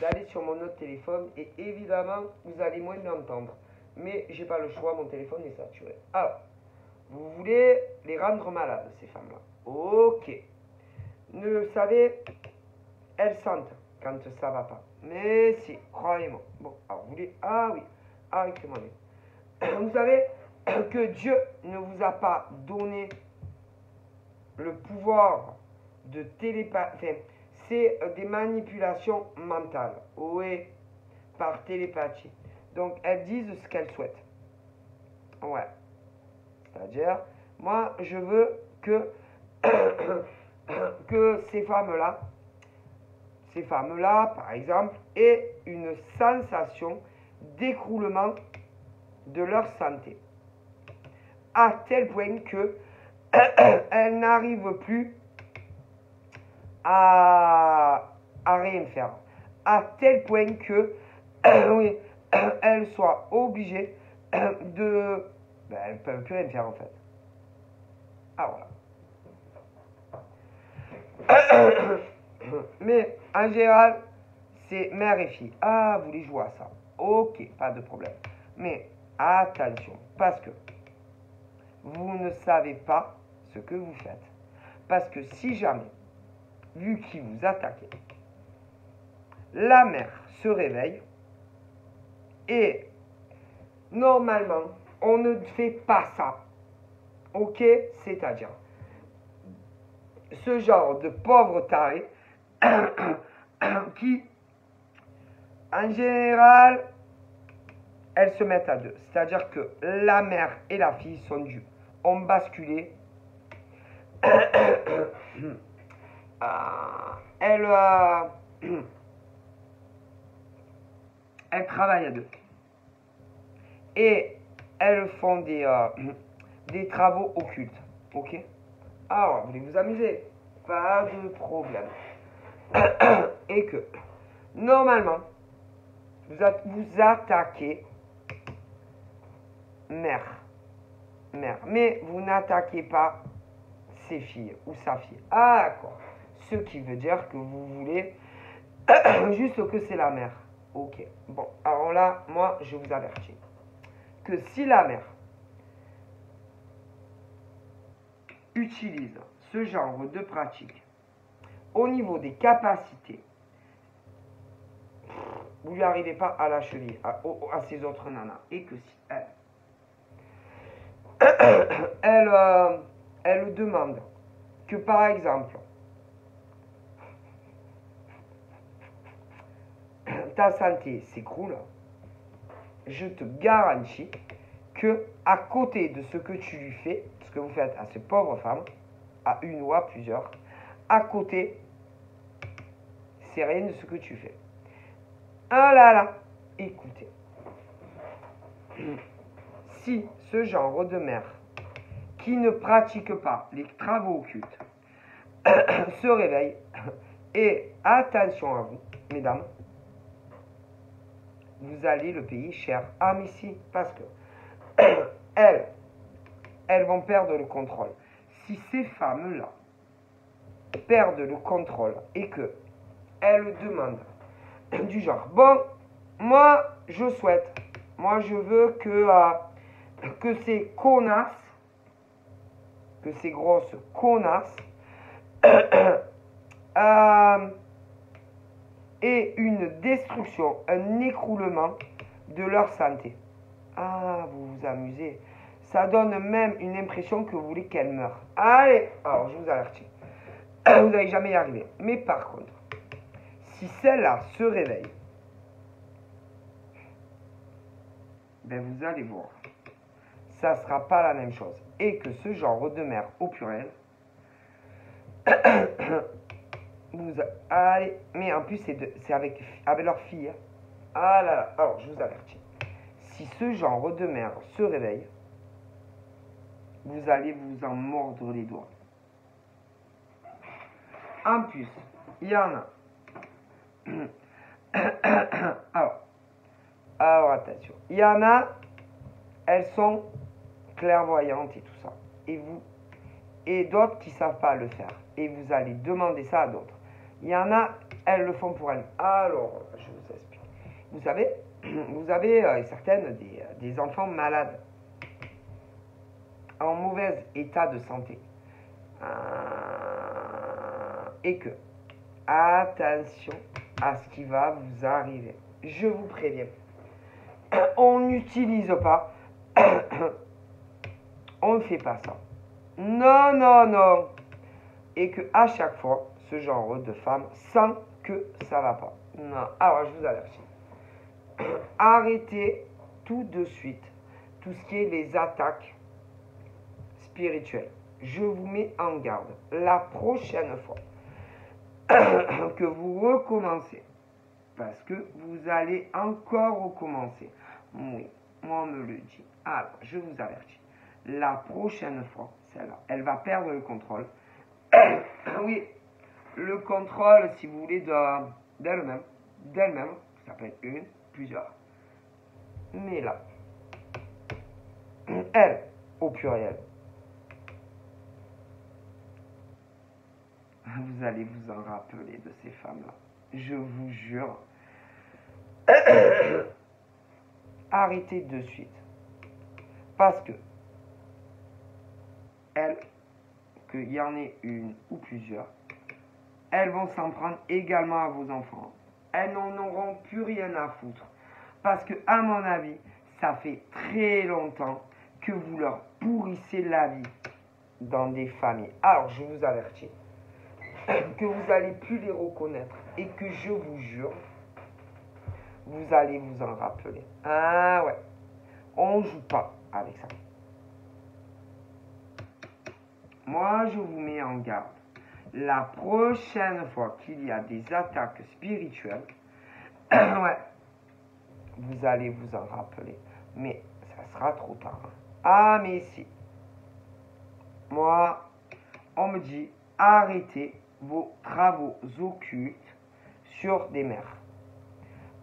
d'aller sur mon autre téléphone et évidemment, vous allez moins m'entendre. Mais j'ai pas le choix, mon téléphone est saturé. Alors, vous voulez les rendre malades, ces femmes-là. Ok. Vous savez, elles sentent quand ça va pas. Mais si, croyez-moi. Bon, alors vous voulez... Ah oui, arrêtez-moi. Vous savez que Dieu ne vous a pas donné le pouvoir de télépathie. C'est des manipulations mentales. Oui, par télépathie. Donc, elles disent ce qu'elles souhaitent. Ouais. C'est-à-dire, moi, je veux que, que ces femmes-là, par exemple, aient une sensation d'écroulement de leur santé. À tel point que elles n'arrivent plus à rien faire. À tel point que oui, elles soient obligées de... Ben, elles ne peuvent plus rien faire en fait. Ah voilà. Mais en général, c'est mère et fille. Ah, vous voulez jouer à ça. Ok, pas de problème. Mais attention, parce que vous ne savez pas ce que vous faites. Parce que si jamais, vu qu'il vous attaquait, la mère se réveille et normalement, on ne fait pas ça. Ok? C'est-à-dire, ce genre de pauvre taré qui, en général, elles se mettent à deux. C'est-à-dire que la mère et la fille sont dues. Ont basculé. Elles travaillent à deux. Et elles font des travaux occultes. Ok? Alors, vous voulez vous amuser? Pas de problème. Et que, normalement, vous attaquez mère. Mais vous n'attaquez pas ses filles ou sa fille. Ah, d'accord. Ce qui veut dire que vous voulez juste que c'est la mère. Ok. Bon, alors là, moi, je vous avertis que si la mère utilise ce genre de pratique au niveau des capacités, vous lui arrivez pas à la cheville, à ces autres nanas. Et que si elle demande que, par exemple, ta santé s'écroule, je te garantis que, à côté de ce que tu lui fais, ce que vous faites à ces pauvres femmes, à une ou à plusieurs, à côté, c'est rien de ce que tu fais. Ah là là, écoutez, si ce genre de mère qui ne pratique pas les travaux occultes se réveille, et attention à vous, mesdames, vous allez le payer cher. Ah mais si, parce que elles vont perdre le contrôle. Si ces femmes-là perdent le contrôle et que elles demandent du genre, bon, moi je veux que ces connasses, que ces grosses connasses aient une destruction, un écroulement de leur santé. Ah, vous vous amusez. Ça donne même une impression que vous voulez qu'elle meure. Allez, alors je vous avertis. Vous n'allez jamais y arriver. Mais par contre, si celle-là se réveille, ben vous allez voir, ça ne sera pas la même chose. Et que ce genre de mère au pluriel, allez, mais en plus c'est avec leur fille. Ah là là, alors je vous avertis. Si ce genre de mère se réveille, vous allez vous en mordre les doigts. En plus, il y en a. Alors attention. Il y en a, elles sont clairvoyantes et tout ça. Et d'autres qui ne savent pas le faire. Et vous allez demander ça à d'autres. Il y en a, elles le font pour elles. Alors, je vous explique. Vous savez, vous avez certaines des enfants malades, en mauvais état de santé. Et que, attention à ce qui va vous arriver. Je vous préviens. On n'utilise pas, on ne fait pas ça. Non, non, non. Et que à chaque fois, ce genre de femme sent que ça va pas. Non. Alors, je vous avertis. Arrêtez tout de suite tout ce qui est les attaques spirituelles. Je vous mets en garde. La prochaine fois que vous recommencez, parce que vous allez encore recommencer. Oui, moi on me le dit. Alors, je vous avertis. La prochaine fois, celle-là, elle va perdre le contrôle. Oui, le contrôle, si vous voulez, d'elle-même. D'elle-même, ça peut être une, plusieurs. Mais là, elle, au pluriel, vous allez vous en rappeler de ces femmes-là. Je vous jure. Arrêtez de suite. Parce que elles, qu'il y en ait une ou plusieurs, elles vont s'en prendre également à vos enfants. Elles n'en auront plus rien à foutre. Parce que, à mon avis, ça fait très longtemps que vous leur pourrissez la vie dans des familles. Alors, je vous avertis que vous n'allez plus les reconnaître et que je vous jure, vous allez vous en rappeler. Ah ouais, on ne joue pas avec ça. Moi, je vous mets en garde. La prochaine fois qu'il y a des attaques spirituelles, ouais, vous allez vous en rappeler. Mais ça sera trop tard. Ah, mais si. Moi, on me dit, arrêtez vos travaux occultes sur des mères.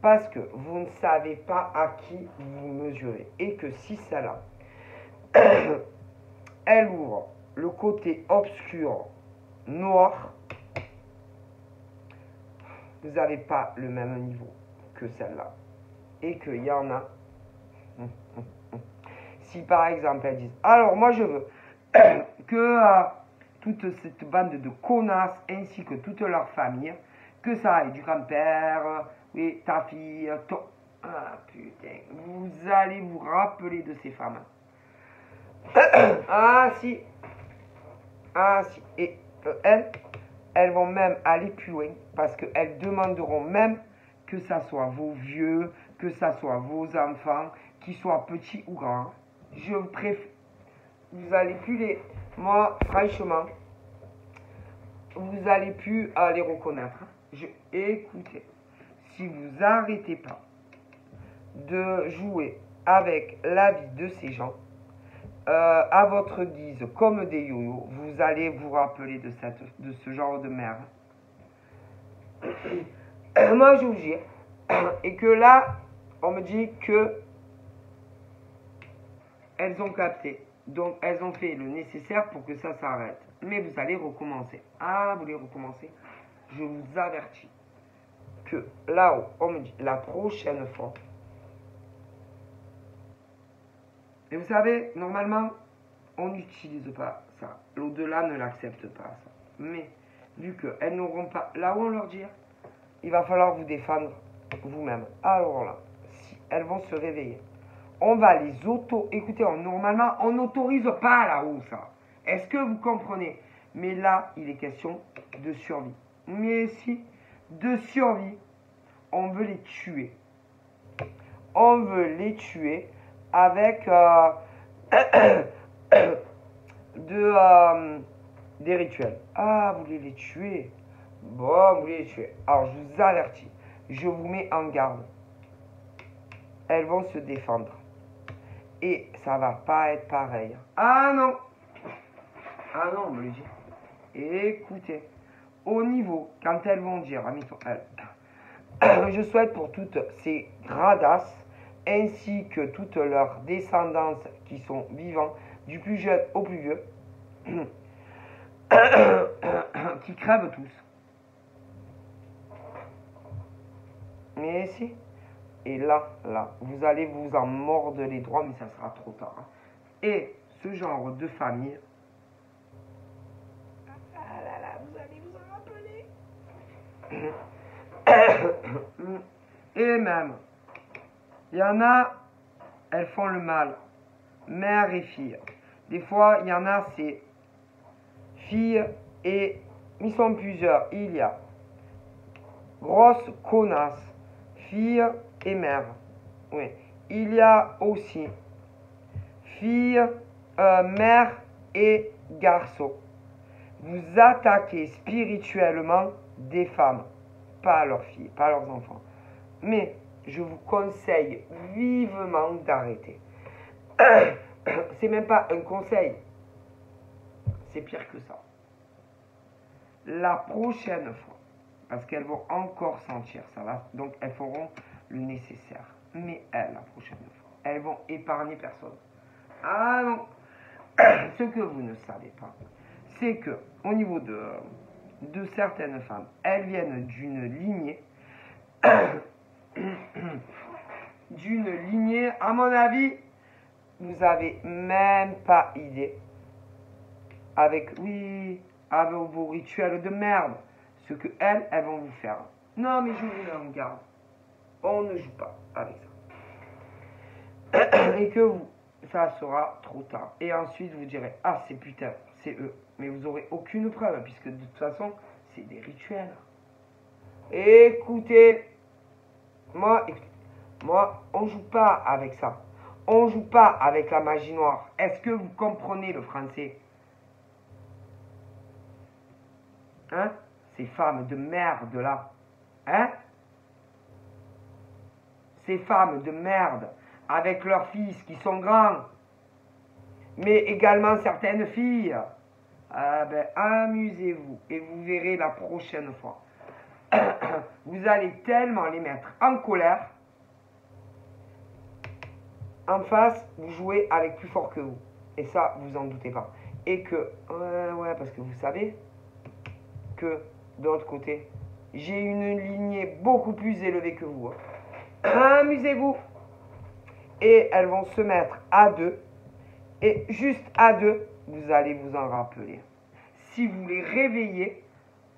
Parce que vous ne savez pas à qui vous mesurez. Et que si celle-là, elle ouvre le côté obscur, noir, vous n'avez pas le même niveau que celle-là. Et qu'il y en a. Si par exemple elles disent, alors moi je veux que toute cette bande de connasses ainsi que toute leur famille, que ça aille du grand-père, oui, ta fille, ton... Ah putain, vous allez vous rappeler de ces femmes. Ah si. Ah si. Et elles vont même aller plus loin parce qu'elles demanderont même que ça soit vos vieux, que ça soit vos enfants, qu'ils soient petits ou grands. Je préfère. Vous allez plus les. Moi, franchement, vous allez plus les reconnaître. Écoutez, si vous arrêtez pas de jouer avec la vie de ces gens, à votre guise, comme des yo-yo, vous allez vous rappeler de ce genre de merde. Moi, je vous dis, et que là, on me dit que elles ont capté. Donc, elles ont fait le nécessaire pour que ça s'arrête. Mais vous allez recommencer. Ah, vous allez recommencer. Je vous avertis que là-haut, on me dit, la prochaine fois. Et vous savez, normalement, on n'utilise pas ça. L'au-delà ne l'accepte pas, ça. Mais, vu qu'elles n'auront pas... Là où on leur dit, il va falloir vous défendre vous-même. Alors là, si elles vont se réveiller, on va les Écoutez, normalement, on n'autorise pas là-haut ça. Est-ce que vous comprenez? Mais là, il est question de survie. Mais si, de survie, on veut les tuer. On veut les tuer avec des rituels. Ah, vous voulez les tuer? Bon, vous voulez les tuer. Alors, je vous avertis. Je vous mets en garde. Elles vont se défendre. Et ça va pas être pareil. Ah non! Ah non, on me le dit. Écoutez, au niveau, quand elles vont dire, je souhaite pour toutes ces gradasses, ainsi que toutes leurs descendances qui sont vivants, du plus jeune au plus vieux, qui crèvent tous. Mais si. Et là, vous allez vous en mordre les doigts, mais ça sera trop tard. Hein. Et ce genre de famille, ah là là, vous allez vous en rappeler. Et même, il y en a, elles font le mal, mère et fille. Des fois, il y en a, c'est fille et ils sont plusieurs. Il y a grosse connasse, fille et mère. Oui. Il y a aussi fille, mère et garçon. Vous attaquez spirituellement des femmes, pas leurs filles, pas leurs enfants. Mais je vous conseille vivement d'arrêter. C'est même pas un conseil. C'est pire que ça. La prochaine fois, parce qu'elles vont encore sentir ça, va, donc elles feront le nécessaire. Mais elles, la prochaine fois, elles vont épargner personne. Ah non. Ce que vous ne savez pas, c'est que au niveau de certaines femmes, elles viennent d'une lignée, à mon avis, vous n'avez même pas idée, avec vos rituels de merde, ce que elles vont vous faire. Non, mais je vous en garde. On ne joue pas avec ça. Et que vous, ça sera trop tard. Et ensuite, vous direz, ah, c'est putain, c'est eux. Mais vous n'aurez aucune preuve, puisque de toute façon, c'est des rituels. Écoutez, moi, on joue pas avec ça. On joue pas avec la magie noire. Est-ce que vous comprenez le français? Hein? Ces femmes de merde là. Hein? Ces femmes de merde avec leurs fils qui sont grands. Mais également certaines filles. Ah ben, amusez-vous et vous verrez la prochaine fois. Vous allez tellement les mettre en colère. En face, vous jouez avec plus fort que vous. Et ça, vous en doutez pas. Et que, ouais, parce que vous savez que, de l'autre côté, j'ai une lignée beaucoup plus élevée que vous. Amusez-vous. Et elles vont se mettre à deux. Et juste à deux, vous allez vous en rappeler. Si vous les réveillez,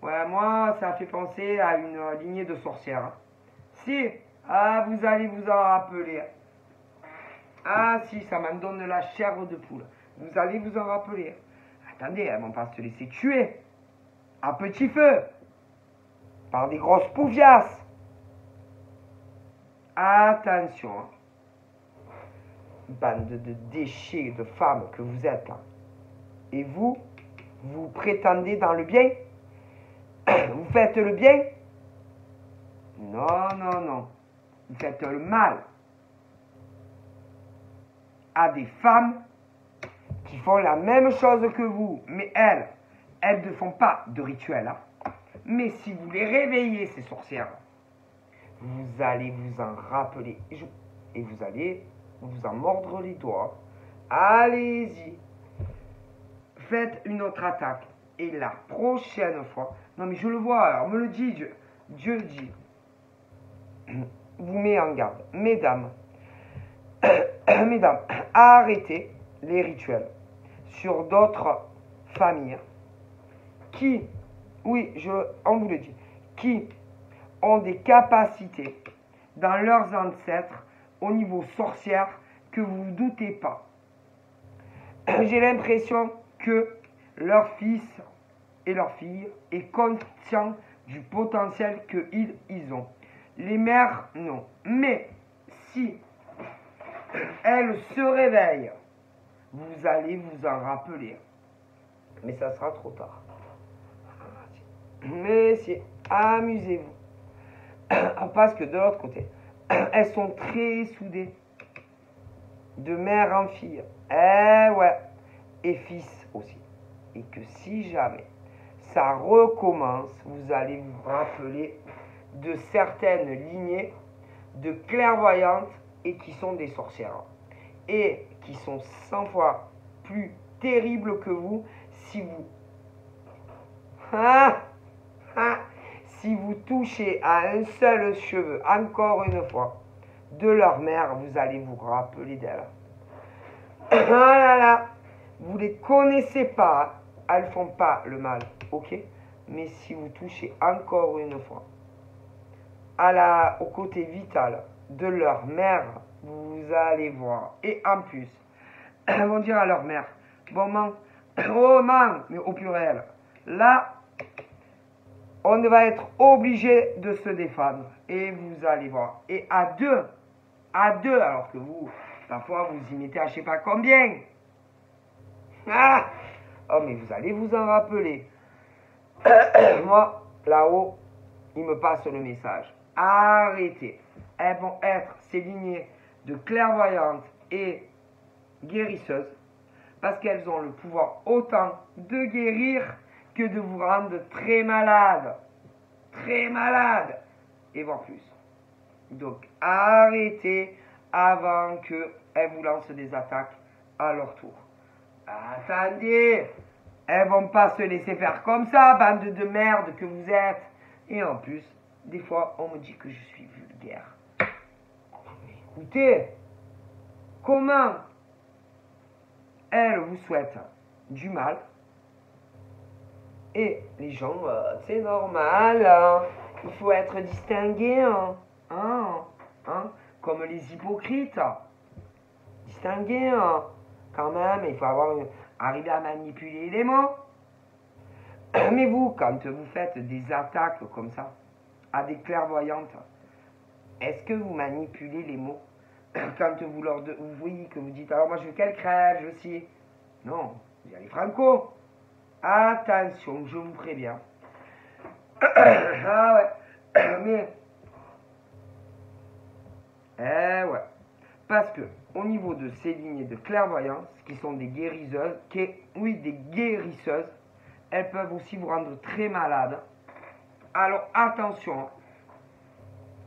ouais, moi, ça fait penser à une lignée de sorcières. Si, vous allez vous en rappeler. Ah si, ça m'en donne la chair de poule. Vous allez vous en rappeler. Attendez, elles vont pas se laisser tuer. À petit feu. Par des grosses poufiasses. Attention. Bande de déchets de femmes que vous êtes là. Et vous prétendez dans le bien? Vous faites le bien? Non, non, non. Vous faites le mal. À des femmes qui font la même chose que vous, mais elles ne font pas de rituel. Hein. Mais si vous les réveillez, ces sorcières, vous allez vous en rappeler et vous allez vous en mordre les doigts. Allez-y. Faites une autre attaque. Et la prochaine fois, non mais je le vois, alors me le dit, Dieu dit, vous met en garde, mesdames, mesdames, arrêtez les rituels sur d'autres familles qui, oui, on vous le dit, qui ont des capacités dans leurs ancêtres au niveau sorcière que vous ne doutez pas. J'ai l'impression que leur fils et leur fille est conscient du potentiel qu'ils ont. Les mères, non. Mais si elles se réveillent, vous allez vous en rappeler. Mais ça sera trop tard. Mais si, amusez-vous. Parce que de l'autre côté, elles sont très soudées. De mère en fille. Eh ouais. Et fils aussi. Et que si jamais ça recommence, vous allez vous rappeler de certaines lignées de clairvoyantes et qui sont des sorcières. Et qui sont 100 fois plus terribles que vous si si vous touchez à un seul cheveu, encore une fois, de leur mère, vous allez vous rappeler d'elle. Ah là là, vous les connaissez pas, elles font pas le mal, ok? Mais si vous touchez encore une fois au côté vital de leur mère, vous allez voir. Et en plus, elles vont dire à leur mère, bon man, oh man, mais au pluriel, là, on va être obligé de se défendre. Et vous allez voir. Et à deux, alors que vous, parfois, vous y mettez à je sais pas combien. Ah! Oh, mais vous allez vous en rappeler. Moi, là-haut, il me passe le message. Arrêtez. Elles vont être ces lignées de clairvoyantes et guérisseuses parce qu'elles ont le pouvoir autant de guérir que de vous rendre très malade. Très malade. Et voire plus. Donc, arrêtez avant qu'elles vous lancent des attaques à leur tour. Attendez, elles vont pas se laisser faire comme ça, bande de merde que vous êtes. Et en plus, des fois, on me dit que je suis vulgaire. Écoutez, comment elles vous souhaitent du mal et les gens, c'est normal, hein, il faut être distingué, comme les hypocrites. Distingué, quand même, il faut arriver à manipuler les mots. Mais vous, quand vous faites des attaques comme ça, à des clairvoyantes, est-ce que vous manipulez les mots? Quand vous voyez que vous dites, alors moi je veux qu'elle crève, je sais. Non, vous y allez franco. Attention, je vous préviens. Ah ouais, mais... ouais. Parce que, au niveau de ces lignées de clairvoyance, qui sont des guérisseuses, des guérisseuses, elles peuvent aussi vous rendre très malade. Alors attention,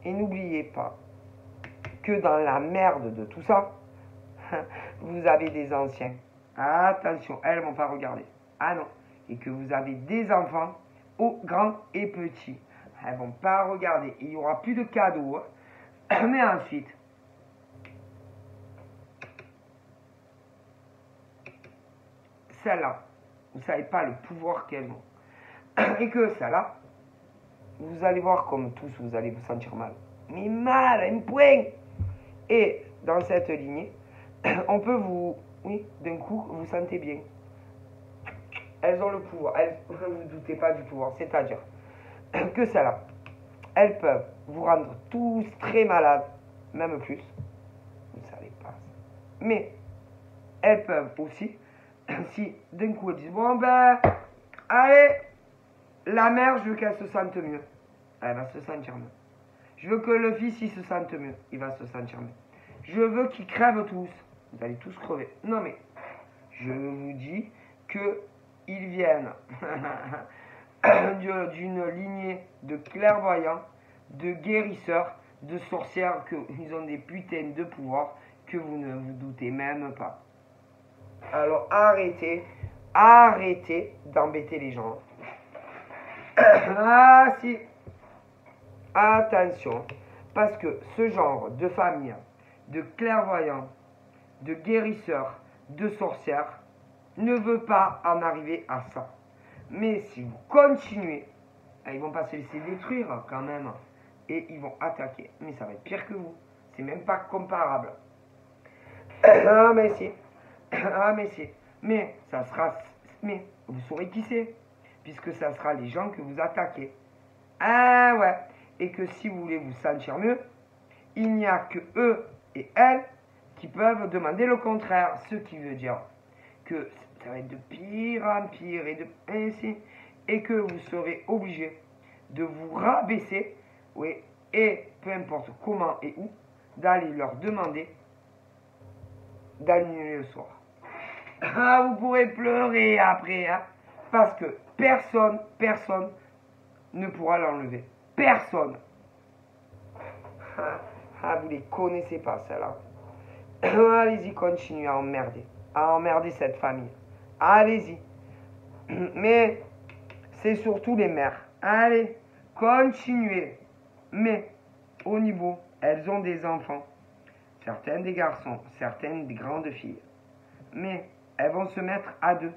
et n'oubliez pas que dans la merde de tout ça, vous avez des anciens. Attention, elles ne vont pas regarder. Ah non, et que vous avez des enfants, grands et petits. Elles ne vont pas regarder. Il n'y aura plus de cadeaux. Mais ensuite, celles-là, vous ne savez pas le pouvoir qu'elles ont. Et que celles-là, vous allez voir comme tous, vous allez vous sentir mal. Mais mal, un point. Et dans cette lignée, on peut d'un coup, vous sentez bien. Elles ont le pouvoir. Ne vous doutez pas du pouvoir. C'est-à-dire que celles-là, elles peuvent vous rendre tous très malades, même plus. Vous ne savez pas. Mais elles peuvent aussi, si d'un coup elles disent, bon ben, allez, la mère, je veux qu'elle se sente mieux. Elle va se sentir mieux. Je veux que le fils, il se sente mieux. Il va se sentir mieux. Je veux qu'ils crèvent tous. Vous allez tous crever. Non mais, je vous dis que ils viennent d'une lignée de clairvoyants, de guérisseurs, de sorcières, qu'ils ont des putains de pouvoirs que vous ne vous doutez même pas. Alors arrêtez d'embêter les gens. Ah si, attention, parce que ce genre de famille, de clairvoyants, de guérisseurs, de sorcières, ne veut pas en arriver à ça. Mais si vous continuez, ils vont pas se laisser détruire quand même. Et ils vont attaquer. Mais ça va être pire que vous. C'est même pas comparable. Ah mais si. Ah mais si. Mais ça sera... Mais vous saurez qui c'est. Puisque ça sera les gens que vous attaquez. Ah ouais. Et que si vous voulez vous sentir mieux, il n'y a que eux et elles qui peuvent demander le contraire. Ce qui veut dire que ça va être de pire en pire et que vous serez obligé de vous rabaisser, oui, et peu importe comment et où, d'aller leur demander d'annuler le soir. Ah, vous pourrez pleurer après, hein, parce que personne ne pourra l'enlever. Personne. Ah, vous les connaissez pas, celle-là. Allez-y, continuez à emmerder cette famille. Allez-y. Mais c'est surtout les mères. Allez, continuer. Mais au niveau, elles ont des enfants. Certaines des garçons, certaines des grandes filles. Mais elles vont se mettre à deux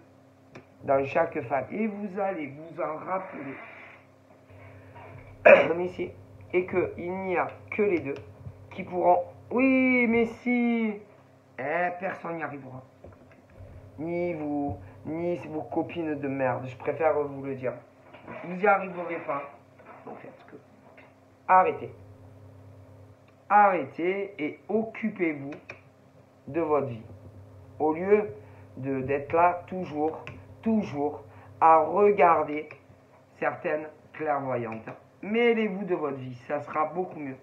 dans chaque famille. Et vous allez vous en rappeler. Mais ici, et qu'il n'y a que les deux qui pourront. Oui, mais si. Personne n'y arrivera. Ni vous, ni vos copines de merde. Je préfère vous le dire. Vous n'y arriverez pas. Donc faites que. Arrêtez. Arrêtez et occupez-vous de votre vie. Au lieu d'être là toujours à regarder certaines clairvoyantes. Mêlez-vous de votre vie, ça sera beaucoup mieux.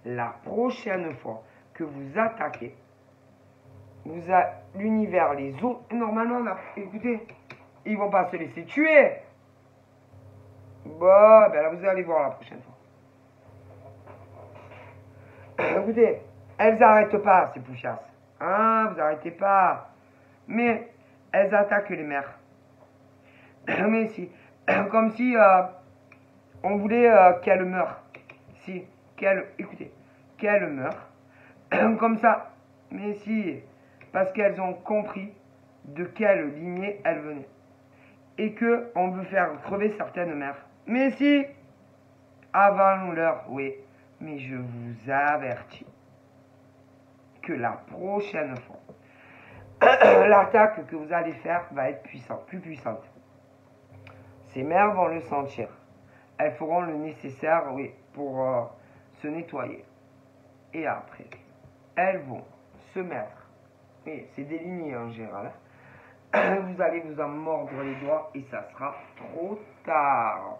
La prochaine fois que vous attaquez, l'univers, les autres, normalement, là, écoutez, ils vont pas se laisser tuer. Bon, ben là, vous allez voir la prochaine fois. Écoutez, elles n'arrêtent pas, ces pouchasses. Hein, vous n'arrêtez pas. Mais elles attaquent les mères. Mais si, comme si on voulait qu'elles meurent. Si, écoutez, qu'elles meurent. Comme ça. Mais si, parce qu'elles ont compris de quelle lignée elles venaient. Et que on veut faire crever certaines mères. Mais si, avant l'heure, oui. Mais je vous avertis que la prochaine fois, l'attaque que vous allez faire va être puissante, plus puissante. Ces mères vont le sentir. Elles feront le nécessaire, oui, pour se nettoyer. Et après, elles vont se mettre. Oui, c'est des lignées en général. Vous allez vous en mordre les doigts et ça sera trop tard.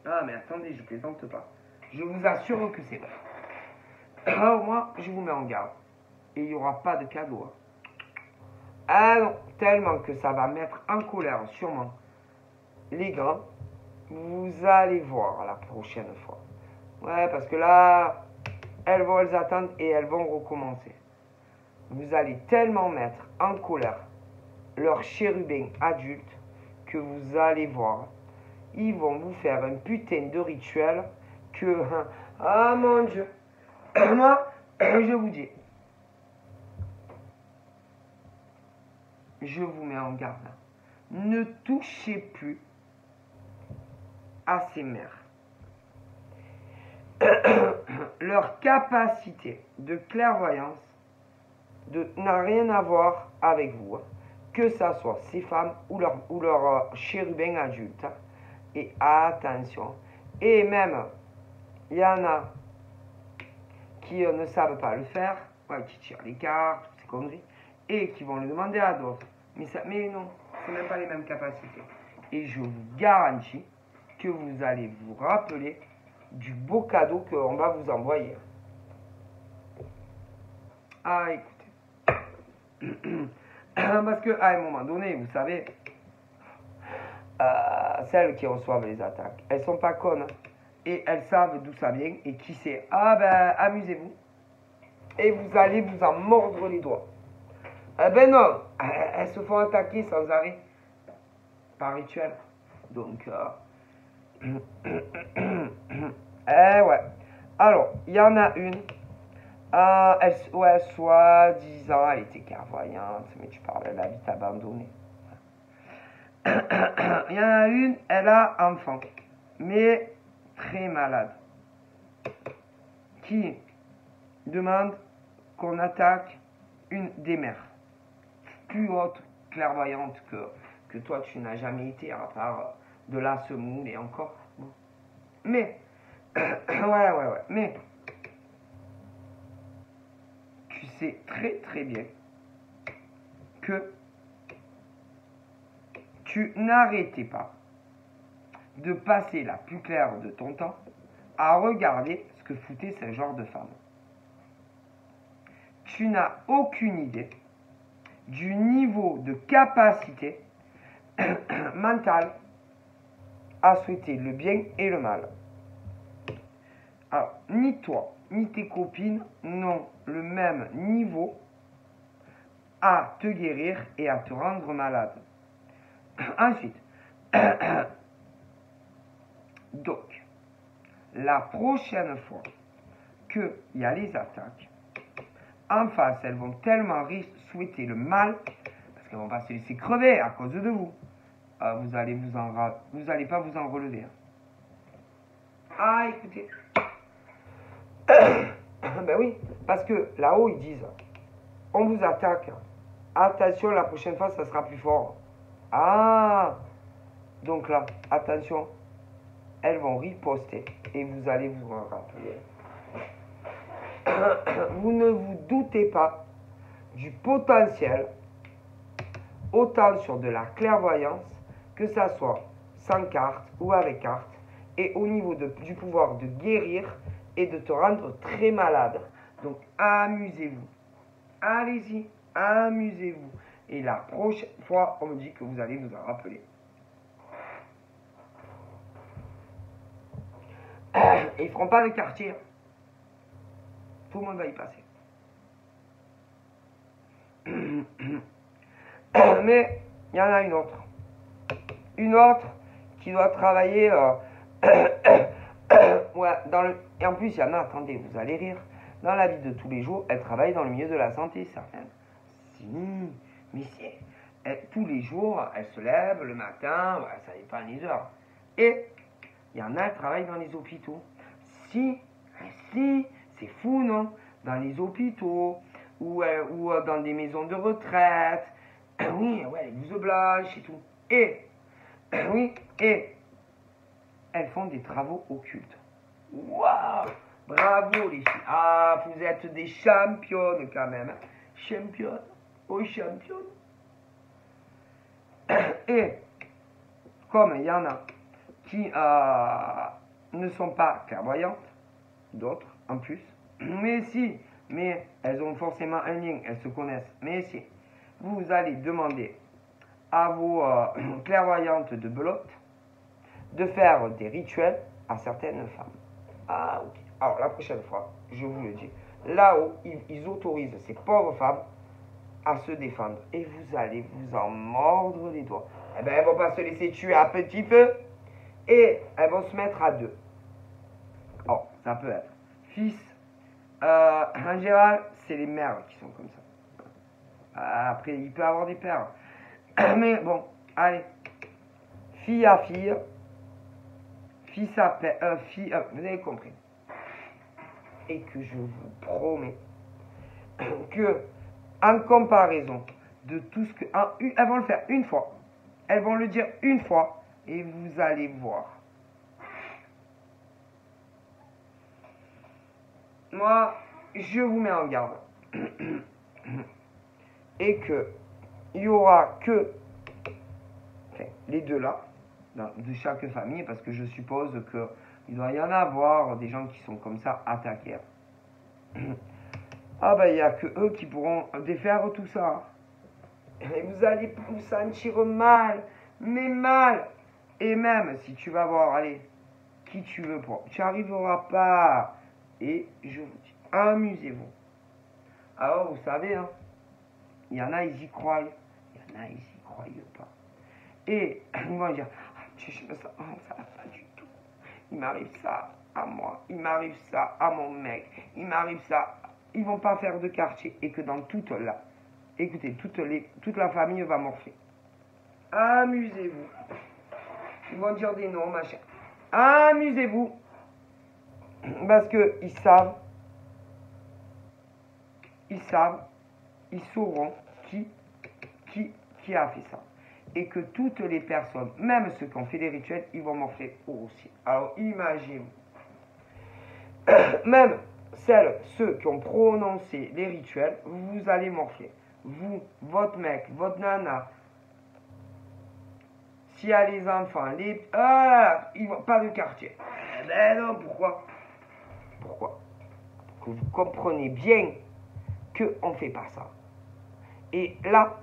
Ah, mais attendez, je plaisante pas. Je vous assure que c'est vrai. Alors, moi, je vous mets en garde. Et il n'y aura pas de cadeau. Ah non, tellement que ça va mettre en colère sûrement les grands. Vous allez voir la prochaine fois. Ouais, parce que là, elles vont les attendre et elles vont recommencer. Vous allez tellement mettre en colère leurs chérubins adultes que vous allez voir. Ils vont vous faire un putain de rituel que... Ah mon Dieu. Moi, je vous dis. Je vous mets en garde. Ne touchez plus à ces mères. Leur capacité de clairvoyance n'a rien à voir avec vous. Que ça soit ces femmes ou leur chérubin adulte. Et attention. Et même, il y en a qui ne savent pas le faire, qui tirent les cartes, ces conneries, et qui vont le demander à d'autres. Mais non, ce n'est même pas les mêmes capacités. Et je vous garantis que vous allez vous rappeler du beau cadeau qu'on va vous envoyer. Ah, écoutez. Parce qu'à un moment donné, vous savez, celles qui reçoivent les attaques, elles sont pas connes. Et elles savent d'où ça vient et qui c'est. Ah ben, amusez-vous. Et vous allez vous en mordre les doigts. Eh ben non, elles se font attaquer sans arrêt. Par rituel. Donc, ouais. Alors, il y en a une. Soi-disant, elle était clairvoyante, mais tu parles, elle habite abandonnée. Il y en a une, elle a enfant, mais très malade, qui demande qu'on attaque une des mères, plus haute clairvoyante que toi tu n'as jamais été, à part de la semoule et encore. Mais, ouais, mais, tu sais très bien que tu n'arrêtais pas de passer la plus claire de ton temps à regarder ce que foutait ce genre de femme. Tu n'as aucune idée du niveau de capacité mentale à souhaiter le bien et le mal. Alors, ni toi, ni tes copines n'ont le même niveau à te guérir et à te rendre malade. Ensuite, Donc, la prochaine fois qu'il y a les attaques, en face, elles vont tellement souhaiter le mal, parce qu'elles vont pas se laisser crever à cause de vous. Vous allez pas vous en relever. Hein. Ah, écoutez. Ben oui, parce que là-haut, ils disent, on vous attaque. Attention, la prochaine fois, ça sera plus fort. Ah, donc là, attention, elles vont riposter et vous allez vous en rappeler. Vous ne vous doutez pas du potentiel, autant sur de la clairvoyance, que ça soit sans carte ou avec carte, et au niveau du pouvoir de guérir et de te rendre très malade. Donc amusez-vous. Allez-y, amusez-vous. Et la prochaine fois, on me dit que vous allez vous en rappeler. Ils ne feront pas de quartier. Tout le monde va y passer. Mais il y en a une autre. Une autre qui doit travailler ouais, et en plus, il y en a, attendez, vous allez rire. Dans la vie de tous les jours, elle travaille dans le milieu de la santé, certaines. Si, mais tous les jours, elle se lève le matin, ouais, ça n'est pas les heures. Et il y en a qui travaillent dans les hôpitaux. Si, c'est fou, non? Dans les hôpitaux, ou dans des maisons de retraite. Oui, ouais, les blouses blanches et tout. Et, oui, et elles font des travaux occultes. Waouh! Bravo les filles. Ah, vous êtes des championnes quand même. Championnes. Oh, championnes. Et comme il y en a qui ne sont pas clairvoyantes, d'autres en plus, mais elles ont forcément un lien, elles se connaissent. Mais si vous allez demander à vos clairvoyantes de belote de faire des rituels à certaines femmes. Ah, ok. Alors, la prochaine fois, je vous le dis, là-haut, ils autorisent ces pauvres femmes à se défendre. Et vous allez vous en mordre les doigts. Eh bien, elles vont pas se laisser tuer à petit feu. Et elles vont se mettre à deux. Oh, ça peut être fils. En général, c'est les mères qui sont comme ça. Après, il peut y avoir des pères. Mais bon, allez. Fille à fille. Fils à père. Vous avez compris. Et que je vous promets que, en comparaison de tout ce que... elles vont le faire une fois. Elles vont le dire une fois. Et vous allez voir. Moi, je vous mets en garde. Et que il n'y aura que les deux là, de chaque famille, parce que je suppose qu'il doit y en avoir des gens qui sont comme ça attaqués. Ah ben il n'y a que eux qui pourront défaire tout ça. Et vous allez vous sentir mal, mais mal. Et même si tu vas voir, allez, qui tu veux pour, tu n'y arriveras pas. Et je vous dis, amusez-vous. Alors vous savez, hein, il y en a, ils y croient. Il y en a, ils y croient pas. Et ils vont dire, ça va pas du tout. Il m'arrive ça à moi. Il m'arrive ça à mon mec. Il m'arrive ça. Ils vont pas faire de quartier. Et que dans écoutez, toute la famille va morfler. Amusez-vous. Ils vont dire des noms, machin. Amusez-vous. Parce que ils sauront qui a fait ça. Et que toutes les personnes, même ceux qui ont fait des rituels, ils vont morfler aussi. Alors imaginez-vous. Même ceux qui ont prononcé les rituels, vous allez morfler. Vous, votre mec, votre nana, s'il y a les enfants, ils vont pas de quartier. Eh ben non, pourquoi? Pourquoi? Pour que vous compreniez bien qu'on ne fait pas ça. Et là,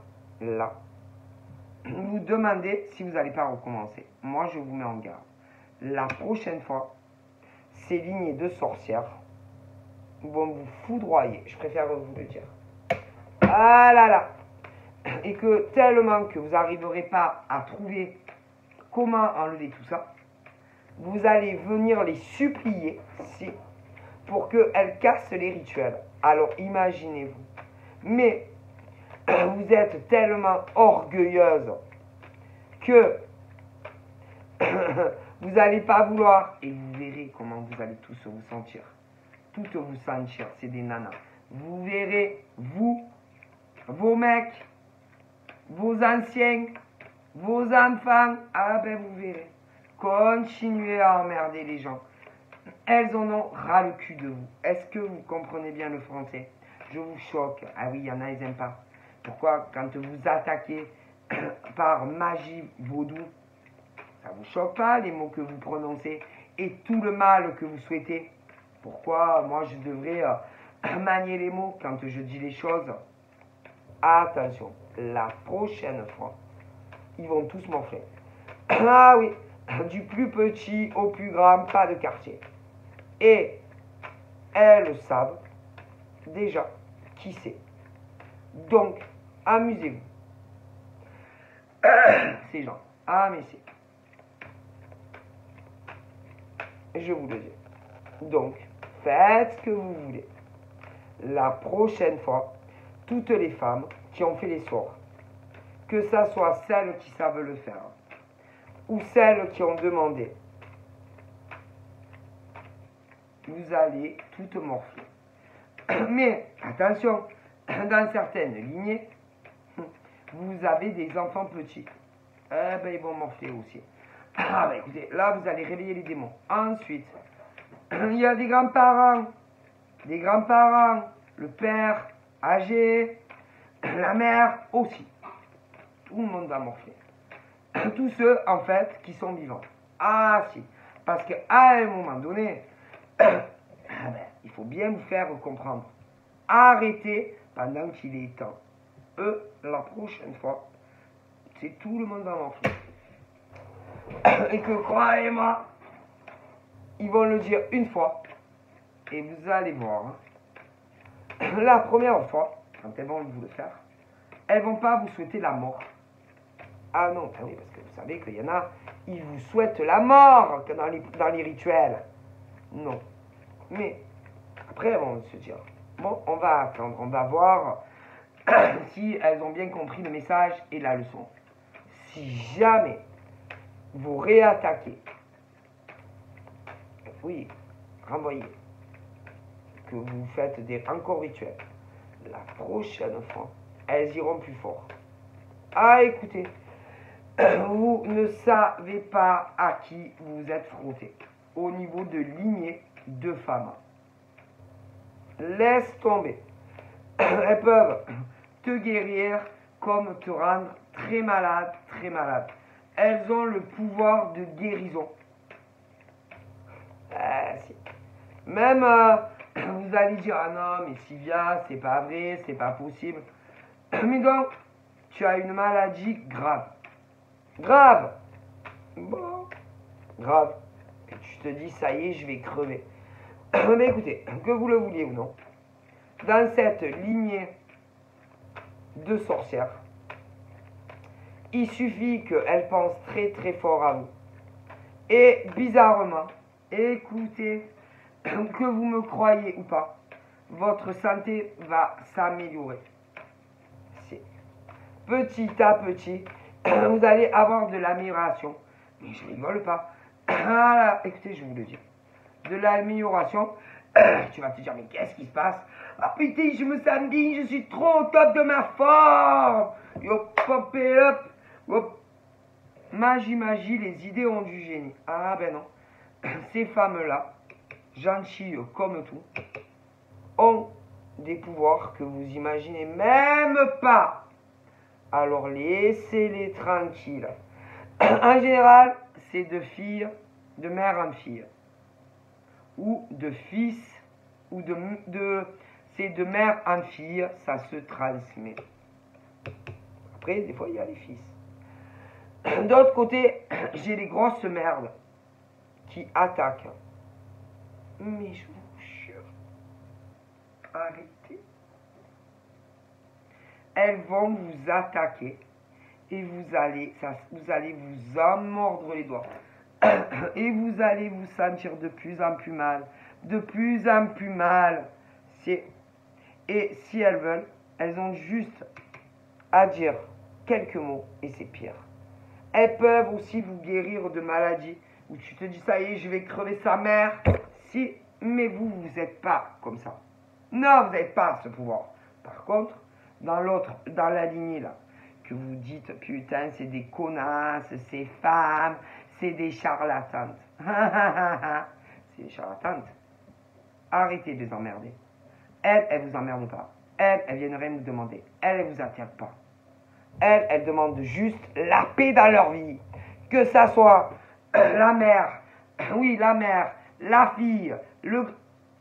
vous demandez si vous n'allez pas recommencer. Moi, je vous mets en garde. La prochaine fois, ces lignées de sorcières vont vous foudroyer. Je préfère vous le dire. Ah là là. Et que tellement que vous n'arriverez pas à trouver comment enlever tout ça, vous allez venir les supplier, si, pour qu'elles cassent les rituels. Alors imaginez-vous. Mais vous êtes tellement orgueilleuse que vous n'allez pas vouloir. Et vous verrez comment vous allez tous vous sentir. Toutes vous sentir, c'est des nanas. Vous verrez, vous, vos mecs, vos anciens, vos enfants, ah ben vous verrez. Continuez à emmerder les gens. Elles en ont ras le cul de vous. Est-ce que vous comprenez bien le français? Je vous choque. Ah oui, il y en a, ils n'aiment pas. Pourquoi? Quand vous attaquez par magie vaudou, ça vous choque pas les mots que vous prononcez et tout le mal que vous souhaitez? Pourquoi moi je devrais manier les mots quand je dis les choses? Attention, la prochaine fois, ils vont tous morfler. Ah oui, du plus petit au plus grand, pas de quartier. Et elles savent déjà qui c'est. Donc, amusez-vous. Ces gens, ah mais c'est. Je vous le dis. Donc, faites ce que vous voulez. La prochaine fois, toutes les femmes qui ont fait les sorts, que ça soit celles qui savent le faire, ou celles qui ont demandé, vous allez toutes morfler. Mais, attention, dans certaines lignées, vous avez des enfants petits. Eh ben, ils vont morfler aussi. Ah ben écoutez, là vous allez réveiller les démons. Ensuite, il y a des grands-parents, le père âgé, la mère aussi. Tout le monde va morfler. Tous ceux en fait qui sont vivants. Ah si, parce qu'à un moment donné, il faut bien vous faire comprendre. Arrêtez pendant qu'il est temps. La prochaine fois, c'est tout le monde va morfler. Et que croyez-moi, ils vont le dire une fois et vous allez voir. La première fois, quand elles vont vous le faire, elles vont pas vous souhaiter la mort. Ah non, oui, parce que vous savez qu'il y en a, ils vous souhaitent la mort que dans les rituels. Non. Mais après, elles vont se dire, bon, on va attendre, on va voir si elles ont bien compris le message et la leçon. Si jamais vous réattaquez, oui, renvoyez, que vous faites encore rituels, la prochaine fois, elles iront plus fort. Ah, écoutez, vous ne savez pas à qui vous êtes frotté au niveau de lignée de femmes. Laisse tomber. Elles peuvent te guérir comme te rendre très malade, très malade. Elles ont le pouvoir de guérison. Si. Même vous allez dire, ah non, mais Sylvia, c'est pas vrai, c'est pas possible. Mais donc, tu as une maladie grave. Grave. Bon, grave. Et tu te dis, ça y est, je vais crever. Mais écoutez, que vous le vouliez ou non, dans cette lignée de sorcières, il suffit qu'elles pensent très très fort à vous. Et bizarrement, écoutez, que vous me croyez ou pas, votre santé va s'améliorer. Petit à petit, vous allez avoir de l'amélioration. Mais je rigole pas. Ah, écoutez, je vous le dis. De l'amélioration. Tu vas te dire, mais qu'est-ce qui se passe? Ah putain, je me sens bien, je suis trop au top de ma forme. Yo, pop it up. Hop. Magie, les idées ont du génie. Ah ben non. Ces femmes-là, gentilles comme tout, ont des pouvoirs que vous imaginez même pas. Alors laissez-les tranquilles. En général, c'est de fille, de mère en fille. Ou de fils, ou c'est de mère en fille, ça se transmet. Après, des fois, il y a les fils. D'autre côté, j'ai les grosses merdes qui attaquent. Mais je vous jure, arrêtez. Elles vont vous attaquer et vous allez vous en mordre les doigts. Et vous allez vous sentir de plus en plus mal. De plus en plus mal. Et si elles veulent, elles ont juste à dire quelques mots et c'est pire. Elles peuvent aussi vous guérir de maladies où tu te dis ça y est, je vais crever sa mère. Si, mais vous n'êtes pas comme ça. Non, vous n'avez pas ce pouvoir. Par contre, dans la lignée là, que vous dites putain, c'est des connasses, c'est femmes, c'est des charlatantes. C'est des charlatantes. Arrêtez de les emmerder. Elle vous emmerde pas. Elle viennent rien vous demander. Elle vous attaque pas. Elle demande juste la paix dans leur vie. Que ça soit la mère, oui, la mère, la fille,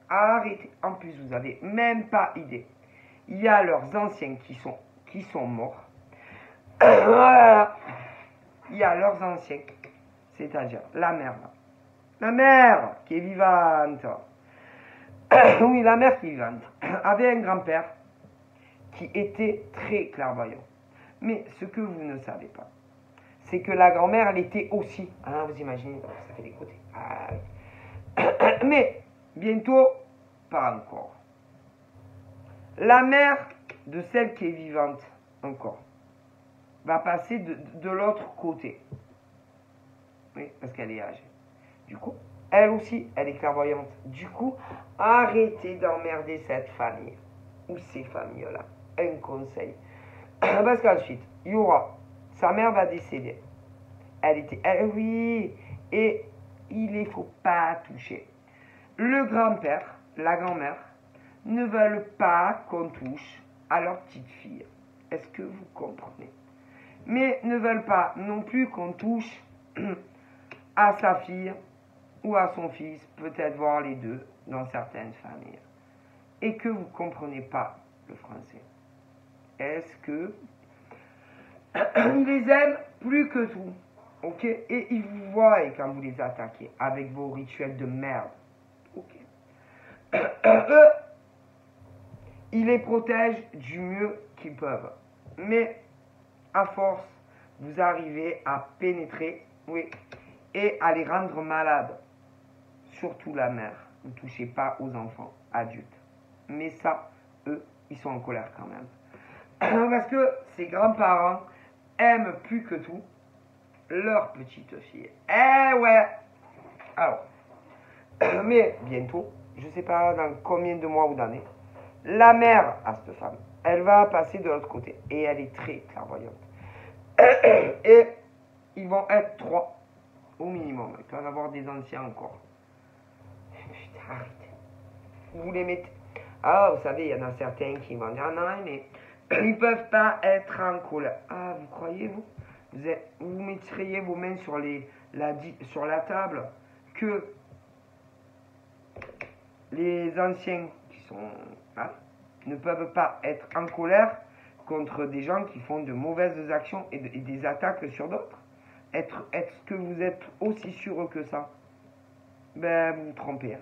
Arrêtez. En plus, vous n'avez même pas idée. Il y a leurs anciens qui sont morts. Voilà. Il y a leurs anciens, c'est-à-dire la mère. La mère qui est vivante. Oui, la mère qui est vivante avait un grand-père qui était très clairvoyant. Mais ce que vous ne savez pas, c'est que la grand-mère, elle était aussi. Hein, vous imaginez, ça fait des côtés. Mais bientôt, pas encore. La mère de celle qui est vivante encore va passer de l'autre côté. Oui, parce qu'elle est âgée. Du coup, elle aussi, elle est clairvoyante. Du coup, arrêtez d'emmerder cette famille ou ces familles-là. Un conseil. Parce qu'ensuite, il y aura, sa mère va décéder. Oui, et il ne faut pas toucher. Le grand-père, la grand-mère, ne veulent pas qu'on touche à leur petite fille. Est-ce que vous comprenez? Mais ne veulent pas non plus qu'on touche à sa fille ou à son fils, peut-être voir les deux dans certaines familles. Et que vous ne comprenez pas le français. Est-ce que ils les aiment plus que tout, ok? Et ils vous voient quand vous les attaquez avec vos rituels de merde, ok? Ils les protègent du mieux qu'ils peuvent, mais à force, vous arrivez à pénétrer, oui, et à les rendre malades, surtout la mère. Ne touchez pas aux enfants adultes, mais ça, eux, ils sont en colère quand même. Parce que ces grands-parents aiment plus que tout leur petite fille. Eh ouais. Alors, mais bientôt, je ne sais pas dans combien de mois ou d'années, la mère à cette femme, elle va passer de l'autre côté. Et elle est très clairvoyante. Et ils vont être 3 au minimum. Il peut y en avoir des anciens encore. Putain, arrêtez. Vous les mettez. Ah, vous savez, il y en a certains qui vont dire, ah non, mais ils ne peuvent pas être en colère. Ah, vous croyez, vous mettriez vos mains sur la table que les anciens qui sont ne peuvent pas être en colère contre des gens qui font de mauvaises actions et des attaques sur d'autres. Est-ce que vous êtes aussi sûr que ça? Ben, vous vous trompez.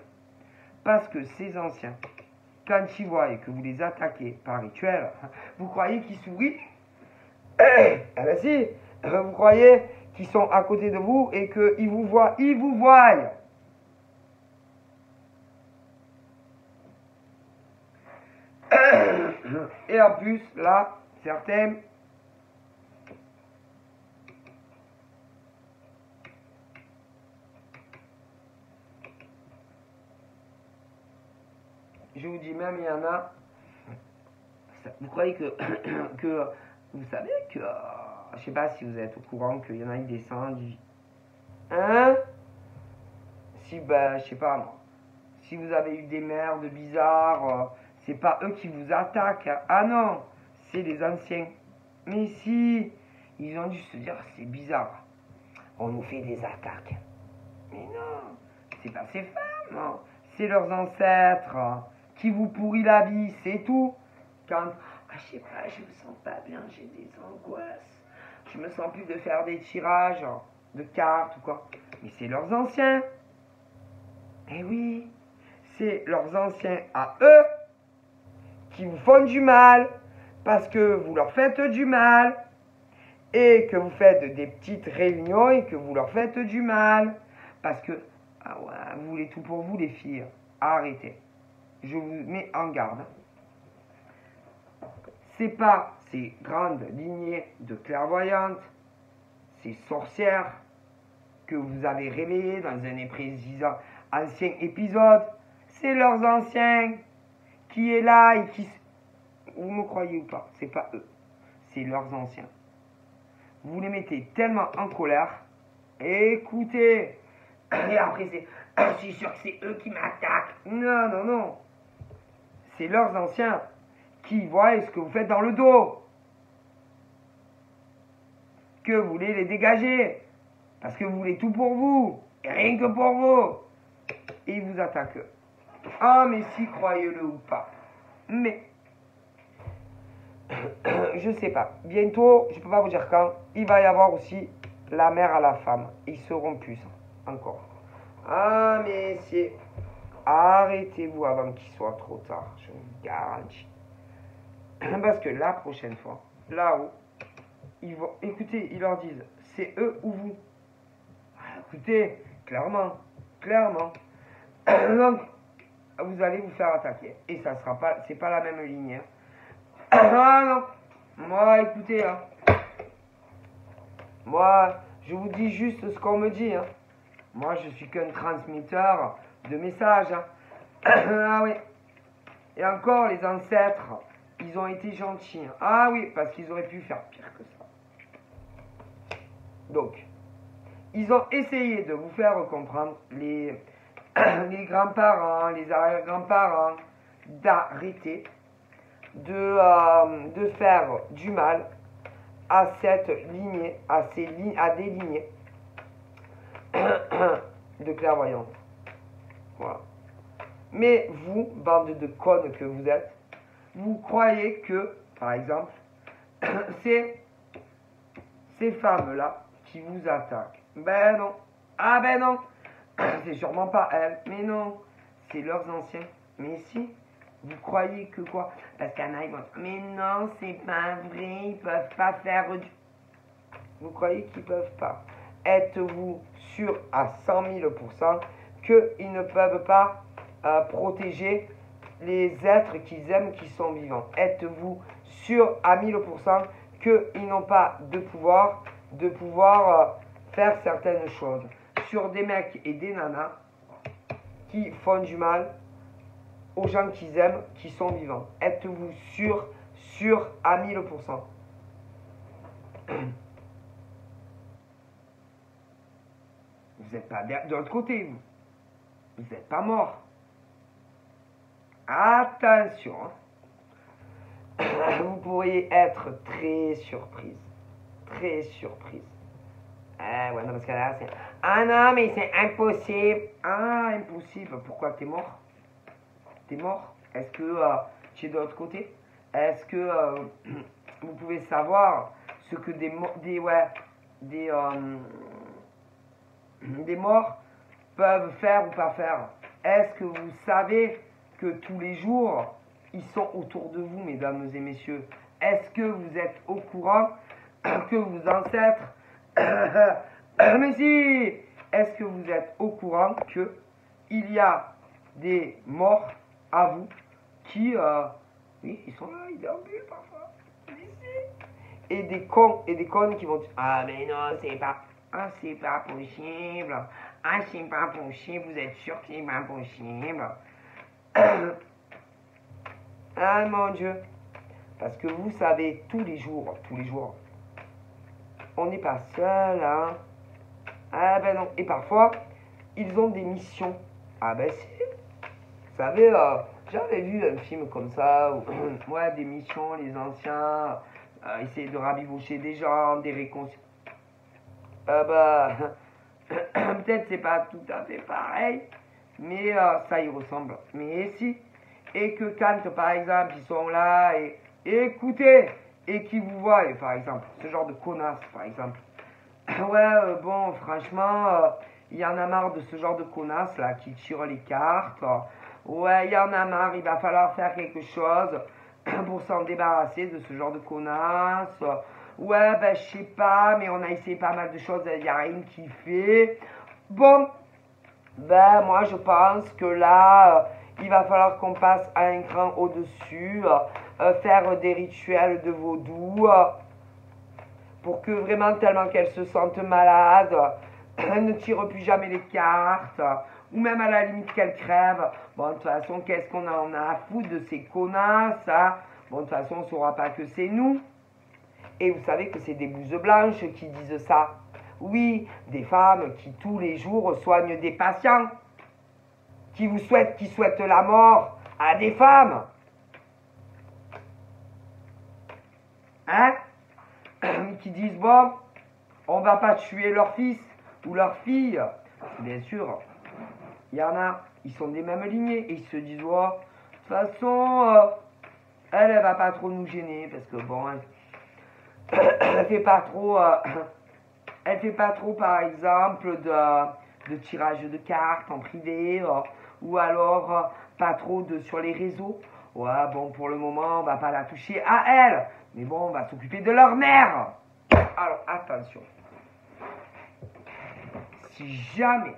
Parce que ces anciens, quand ils voient que vous les attaquez par rituel, vous croyez qu'ils sourient? Ah ben si, vous croyez qu'ils sont à côté de vous et qu'ils vous voient, ils vous voient. Et en plus, là, certains je vous dis même, il y en a, vous croyez que vous savez que, je sais pas si vous êtes au courant qu'il y en a qui descendent, hein? Si, ben, je sais pas moi, si vous avez eu des merdes bizarres, c'est pas eux qui vous attaquent, hein. Ah non, c'est les anciens. Mais si, ils ont dû se dire, c'est bizarre, on nous fait des attaques. Mais non, c'est pas ces femmes, non. C'est leurs ancêtres qui vous pourrit la vie, c'est tout. Quand, je sais pas, je me sens pas bien, j'ai des angoisses, je me sens plus de faire des tirages de cartes ou quoi. Mais c'est leurs anciens. Eh oui, c'est leurs anciens à eux qui vous font du mal parce que vous leur faites du mal et que vous faites des petites réunions et que vous leur faites du mal. Parce que, ah ouais, vous voulez tout pour vous, les filles. Arrêtez. Je vous mets en garde. C'est pas ces grandes lignées de clairvoyantes, ces sorcières que vous avez réveillées dans un ancien épisode. C'est leurs anciens qui est là et qui... Vous me croyez ou pas, c'est pas eux. C'est leurs anciens. Vous les mettez tellement en colère. Écoutez. Et après c'est... Je suis sûr que c'est eux qui m'attaquent. Non, non, non. C'est leurs anciens qui voient ce que vous faites dans le dos. Que vous voulez les dégager. Parce que vous voulez tout pour vous. Et rien que pour vous. Et ils vous attaquent. Ah, mais si, croyez-le ou pas. Mais... je sais pas. Bientôt, je peux pas vous dire quand, il va y avoir aussi la mère à la femme. Ils seront plus encore. Ah, mais c'est... Arrêtez-vous avant qu'il soit trop tard, je vous garantis. Parce que la prochaine fois, là-haut, ils vont... Écoutez, ils leur disent, c'est eux ou vous. Écoutez, clairement, donc, vous allez vous faire attaquer. Et ça sera pas... C'est pas la même ligne. Ah non. Moi, écoutez, hein. Moi, je vous dis juste ce qu'on me dit, hein. Moi, je suis qu'un transmetteur de messages, hein. Ah oui. Et encore, les ancêtres, ils ont été gentils, hein. Ah oui, parce qu'ils auraient pu faire pire que ça. Donc, ils ont essayé de vous faire comprendre, les grands-parents, les arrière-grands-parents, d'arrêter de faire du mal à cette lignée, à des lignées de clairvoyance. Voilà. Mais vous, bande de connes que vous êtes, vous croyez que, par exemple, c'est ces femmes-là qui vous attaquent. Ben non. Ah ben non. C'est sûrement pas elles. Mais non. C'est leurs anciens. Mais si. Vous croyez que quoi? Parce qu'il y en a, ils vont dire, mais non, c'est pas vrai, ils peuvent pas faire du... Vous croyez qu'ils peuvent pas? Êtes-vous sûr à 100 000% qu'ils ne peuvent pas protéger les êtres qu'ils aiment qui sont vivants? Êtes-vous sûr à 1000% qu'ils n'ont pas de pouvoir faire certaines choses sur des mecs et des nanas qui font du mal aux gens qu'ils aiment, qui sont vivants? Êtes-vous sûr à 1000%? Vous n'êtes pas de l'autre côté, vous. Vous n'êtes pas mort. Attention. Vous pourriez être très surprise. Très surprise. Ah ouais, non, parce que là, c'est... Ah non, mais c'est impossible. Ah, impossible. Pourquoi t'es mort? T'es mort? Est-ce que tu es de l'autre côté? Est-ce que vous pouvez savoir ce que des morts peuvent faire ou pas faire? Est-ce que vous savez que tous les jours, ils sont autour de vous, mesdames et messieurs? Est-ce que vous êtes au courant que vos ancêtres... mais si! Est-ce que vous êtes au courant que il y a des morts à vous qui... oui, ils sont là, ils déambulent parfois. Et des cons et des connes qui vont dire, ah mais non, c'est pas... Ah, c'est pas possible. Ah, c'est pas possible. Vous êtes sûr que c'est pas possible? Ah, mon Dieu. Parce que vous savez, tous les jours, on n'est pas seul, hein. Ah, ben non. Et parfois, ils ont des missions. Ah, ben si. Vous savez, j'avais vu un film comme ça, où, ouais, des missions, les anciens, essayer de rabibocher des gens, des réconciliations. Bah, peut-être c'est pas tout à fait pareil, mais ça y ressemble. Mais si, et que quand par exemple ils sont là et écoutez, et qui vous voient, par exemple, ce genre de connasse par exemple. Ouais, bon, franchement, il y en a marre de ce genre de connasse là qui tire les cartes. Ouais, il y en a marre, il va falloir faire quelque chose pour s'en débarrasser de ce genre de connasse. Ouais, ben je sais pas, mais on a essayé pas mal de choses, il n'y a rien qui fait. Bon, Ben, moi, je pense que là, il va falloir qu'on passe à un cran au-dessus, faire des rituels de vaudou, pour que vraiment, tellement qu'elle se sente malade, elle ne tire plus jamais les cartes, ou même à la limite qu'elle crève. Bon, de toute façon, qu'est-ce qu'on en a à foutre de ces connasses, hein? Bon, de toute façon, on ne saura pas que c'est nous. Et vous savez que c'est des blouses blanches qui disent ça. Oui, des femmes qui tous les jours soignent des patients, qui souhaitent la mort à des femmes. Hein? Qui disent, bon, on va pas tuer leur fils ou leur fille. Bien sûr, il y en a, ils sont des mêmes lignées et ils se disent, oh, de toute façon, elle va pas trop nous gêner parce que bon, elle fait pas trop, par exemple, de tirage de cartes en privé, ou alors pas trop sur les réseaux. Ouais, bon, pour le moment, on va pas la toucher à elle, mais bon, on va s'occuper de leur mère. Alors, attention. Si jamais